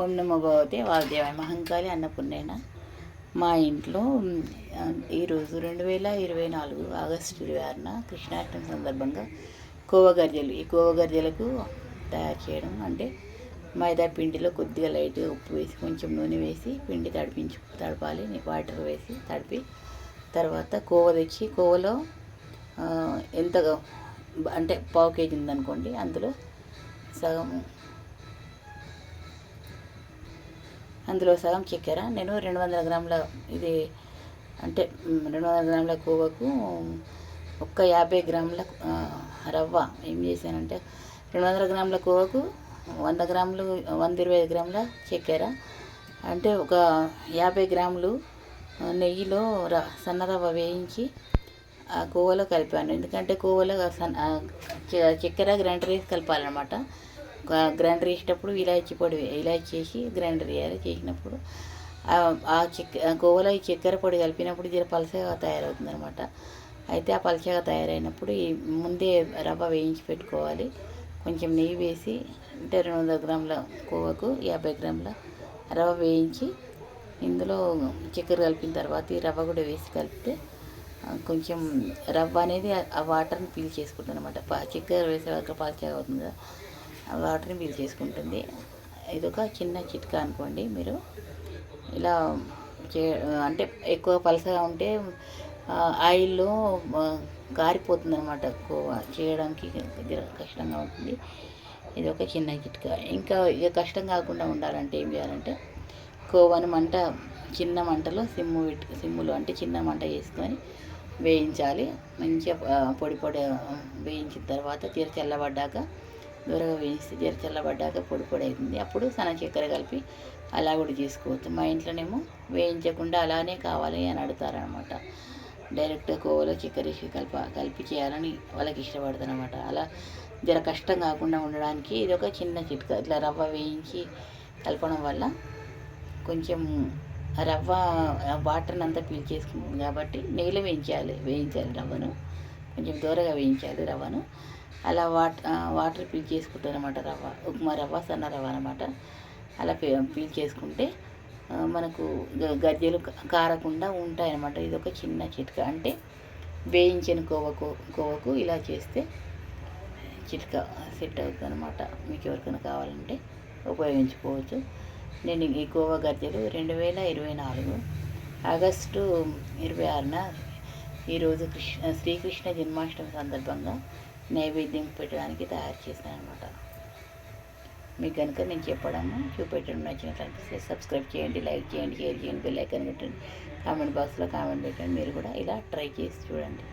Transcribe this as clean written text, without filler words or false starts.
ఓం నమో భగవతే వాసుదేవాయ మహంకాళి అన్నపూర్ణేన. మా ఇంట్లో ఈరోజు 2024 ఆగస్టు 26న కృష్ణాష్టమి సందర్భంగా కోవగర్జలు, ఈ కోవగర్జలకు తయారు చేయడం అంటే మైదా పిండిలో కొద్దిగా లైట్గా ఉప్పు వేసి కొంచెం నూనె వేసి పిండి తడపాలి, వాటర్ వేసి తడిపి తర్వాత కోవ తెచ్చి కోవలో ఎంతగా అంటే పావు కేజీ ఉందనుకోండి, అందులో సగం చక్కెర. నేను 200 గ్రాముల ఇది అంటే 200 గ్రాముల కోవకు 50 గ్రాముల రవ్వ ఏం చేశానంటే 200 గ్రాముల కోవకు 125 గ్రాముల చక్కెర అంటే 50 గ్రాములు నెయ్యిలో సన్న రవ్వ వేయించి ఆ కోవలో కలిపాను. ఎందుకంటే కోవలో చక్కెర గ్రైండర్ వేసి కలపాలన్నమాట. గ్రైండర్ వేసేటప్పుడు ఇలాచీ వేసి గ్రైండర్ వేయాలి. చేసినప్పుడు కోవలో ఈ చక్కెర పొడి కలిపినప్పుడు జర పలచగా తయారవుతుంది అనమాట. అయితే ఆ పలచగా తయారైనప్పుడు ముందే రవ్వ వేయించి పెట్టుకోవాలి. కొంచెం నెయ్యి వేసి అంటే 200 గ్రాముల కోవకు 50 గ్రాముల రవ్వ వేయించి ఇందులో చక్కెర కలిపిన తర్వాత ఈ రవ్వ కూడా వేసి కలిపితే కొంచెం రవ్వ అనేది ఆ వాటర్ని పీల్చేసుకుంటుంది అనమాట. చక్కెర వేసే వరకు పలచగా అవుతుంది కదా, ఆ వాటర్ని పీల్చేసుకుంటుంది. ఇదొక చిన్న చిట్కా అనుకోండి. మీరు ఇలా అంటే ఎక్కువ పలసగా ఉంటే ఆయిల్లో గారిపోతుంది అనమాట. కోవా చేయడానికి కష్టంగా ఉంటుంది. ఇది ఒక చిన్న చిట్కా. ఇంకా ఇక కష్టం కాకుండా ఉండాలంటే ఏం చేయాలంటే కోవాను చిన్న మంటలో సిమ్ములో అంటే చిన్న మంట చేసుకొని వేయించాలి. మంచిగా పొడి వేయించిన తర్వాత చల్లబడ్డాక దూరగా వేయిస్తే చల్లబడ్డాక పొడి అవుతుంది. అప్పుడు సన్న చక్కెర కలిపి అలా కూడా చేసుకోవచ్చు. మా ఇంట్లోనేమో వేయించకుండా అలానే కావాలి అని అడుగుతారనమాట. డైరెక్ట్గా కోవలో చక్కెర వేసి కలిపి చేయాలని వాళ్ళకి ఇష్టపడతారు అనమాట. అలా జర కష్టం కాకుండా ఉండడానికి ఇది ఒక చిన్న చిట్కా. ఇట్లా రవ్వ వేయించి కలపడం వల్ల కొంచెం రవ్వ వాటర్ని అంతా పీల్చేసుకుంటుంది కాబట్టి నెయ్యిలో వేయించాలి రవ్వను. కొంచెం దూరగా వేయించాలి రవ్వను. అలా వాటర్ పీల్చేసుకుంటుంది అనమాట. ఉప్మా రవ్వ సన్న రవ్వ అనమాట. అలా పీల్చేసుకుంటే మనకు గజ్జలు కారకుండా ఉంటాయన్నమాట. ఇది ఒక చిన్న చిట్కా. అంటే వేయించిన కోవకు ఇలా చేస్తే చిట్కా సెట్ అవుతుంది అనమాట. మీకు ఎవరికైనా కావాలంటే ఉపయోగించుకోవచ్చు. నేను ఈ కోవా గజ్జలు 2024 ఆగస్టు 26న ఈరోజు శ్రీకృష్ణ జన్మాష్టమి సందర్భంగా నైవేద్యం పెట్టడానికి తయారు చేశాను అనమాట. మీకు కనుక నేను చూపెట్టడం నచ్చినట్లు అనిపిస్తే సబ్స్క్రైబ్ చేయండి, లైక్ చేయండి, షేర్ చేయండి, బెల్ ఐకాన్ పెట్టండి, కామెంట్ బాక్స్లో కామెంట్ పెట్టండి. మీరు కూడా ఇలా ట్రై చేసి చూడండి.